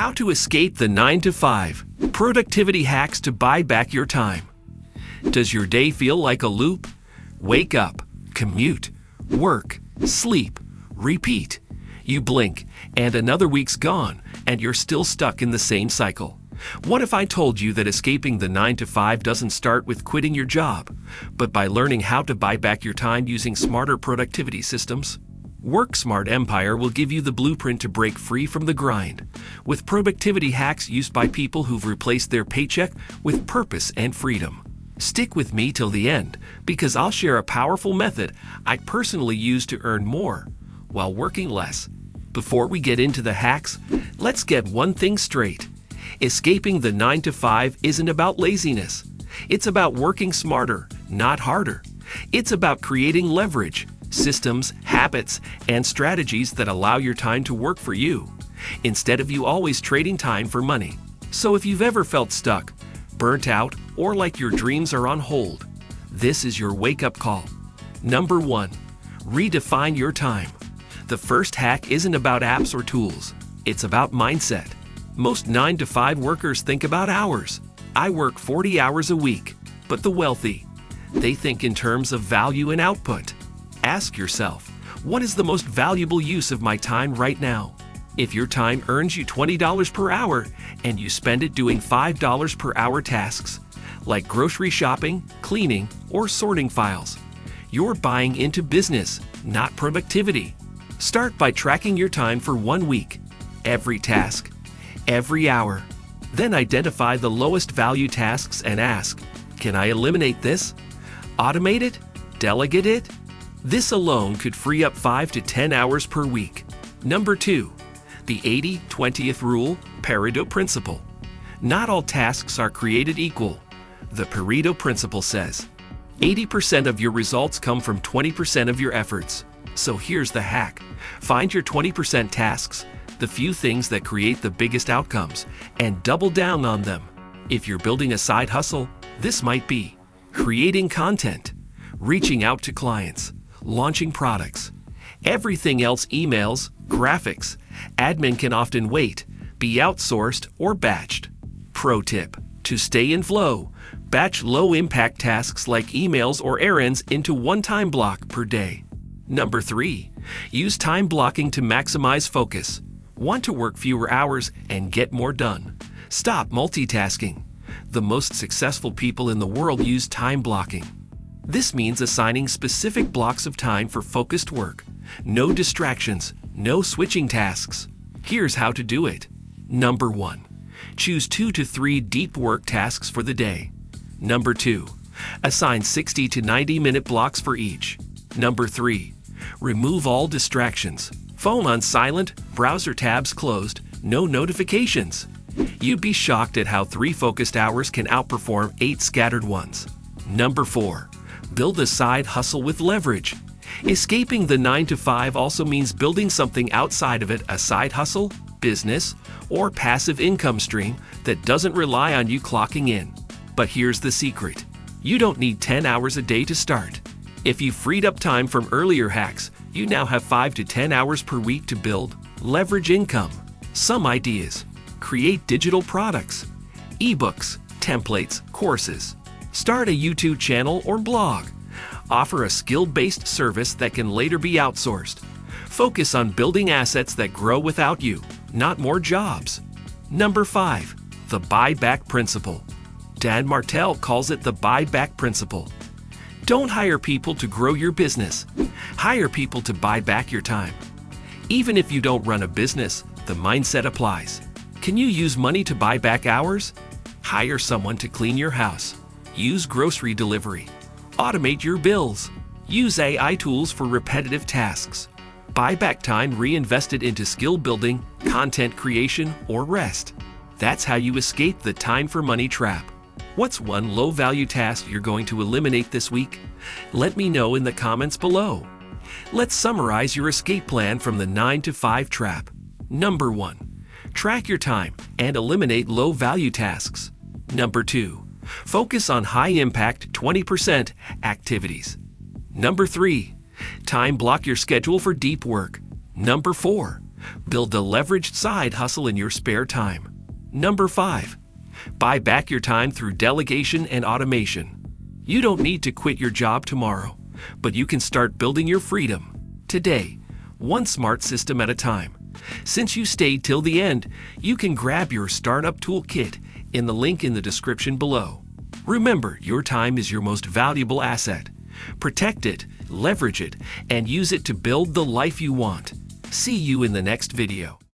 How to escape the 9 to 5 productivity hacks to buy back your time. Does your day feel like a loop? Wake up, commute, work, sleep, repeat. You blink, and another week's gone, and you're still stuck in the same cycle. What if I told you that escaping the 9 to 5 doesn't start with quitting your job, but by learning how to buy back your time using smarter productivity systems? WorkSmart Empire will give you the blueprint to break free from the grind, with productivity hacks used by people who've replaced their paycheck with purpose and freedom. Stick with me till the end, because I'll share a powerful method I personally use to earn more while working less. Before we get into the hacks, let's get one thing straight. Escaping the 9 to 5 isn't about laziness. It's about working smarter, not harder. It's about creating leverage, systems, habits, and strategies that allow your time to work for you, instead of you always trading time for money. So if you've ever felt stuck, burnt out, or like your dreams are on hold, this is your wake-up call. Number 1. Redefine your time. The first hack isn't about apps or tools. It's about mindset. Most 9 to 5 workers think about hours. I work 40 hours a week. But the wealthy, they think in terms of value and output. Ask yourself, what is the most valuable use of my time right now? If your time earns you $20 per hour and you spend it doing $5 per hour tasks, like grocery shopping, cleaning, or sorting files, you're buying into business, not productivity. Start by tracking your time for 1 week, every task, every hour. Then identify the lowest value tasks and ask, can I eliminate this? Automate it? Delegate it? This alone could free up 5 to 10 hours per week. Number 2. The 80-20th rule, Pareto principle. Not all tasks are created equal. The Pareto principle says, 80% of your results come from 20% of your efforts. So here's the hack. Find your 20% tasks, the few things that create the biggest outcomes, and double down on them. If you're building a side hustle, this might be creating content, reaching out to clients, launching products. Everything else, emails, graphics, admin, can often wait, be outsourced or batched. Pro tip: to stay in flow, batch low-impact tasks like emails or errands into one time block per day. Number 3. Use time blocking to maximize focus. Want to work fewer hours and get more done? Stop multitasking. The most successful people in the world use time blocking. This means assigning specific blocks of time for focused work. No distractions, no switching tasks. Here's how to do it. Number 1. Choose 2 to 3 deep work tasks for the day. Number 2. Assign 60 to 90-minute blocks for each. Number 3. Remove all distractions. Phone on silent, browser tabs closed, no notifications. You'd be shocked at how 3 focused hours can outperform 8 scattered ones. Number 4. Build a side hustle with leverage. Escaping the 9 to 5 also means building something outside of it, a side hustle, business, or passive income stream that doesn't rely on you clocking in. But here's the secret. You don't need 10 hours a day to start. If you freed up time from earlier hacks, you now have 5 to 10 hours per week to build, leverage income. Some ideas: create digital products, ebooks, templates, courses. Start a YouTube channel or blog. Offer a skill-based service that can later be outsourced. Focus on building assets that grow without you, not more jobs. Number 5. The buyback principle. Dan Martell calls it the buyback principle. Don't hire people to grow your business. Hire people to buy back your time. Even if you don't run a business, the mindset applies. Can you use money to buy back hours? Hire someone to clean your house. Use grocery delivery. Automate your bills. Use AI tools for repetitive tasks. Buy back time reinvested into skill building, content creation, or rest. That's how you escape the time for money trap. What's one low-value task you're going to eliminate this week? Let me know in the comments below. Let's summarize your escape plan from the 9 to 5 trap. Number 1. Track your time and eliminate low-value tasks. Number 2. Focus on high-impact 20% activities. Number 3. Time block your schedule for deep work. Number 4. Build a leveraged side hustle in your spare time. Number 5. Buy back your time through delegation and automation. You don't need to quit your job tomorrow, but you can start building your freedom today, one smart system at a time. Since you stayed till the end, you can grab your startup toolkit in the link in the description below. Remember, your time is your most valuable asset. Protect it, leverage it, and use it to build the life you want. See you in the next video.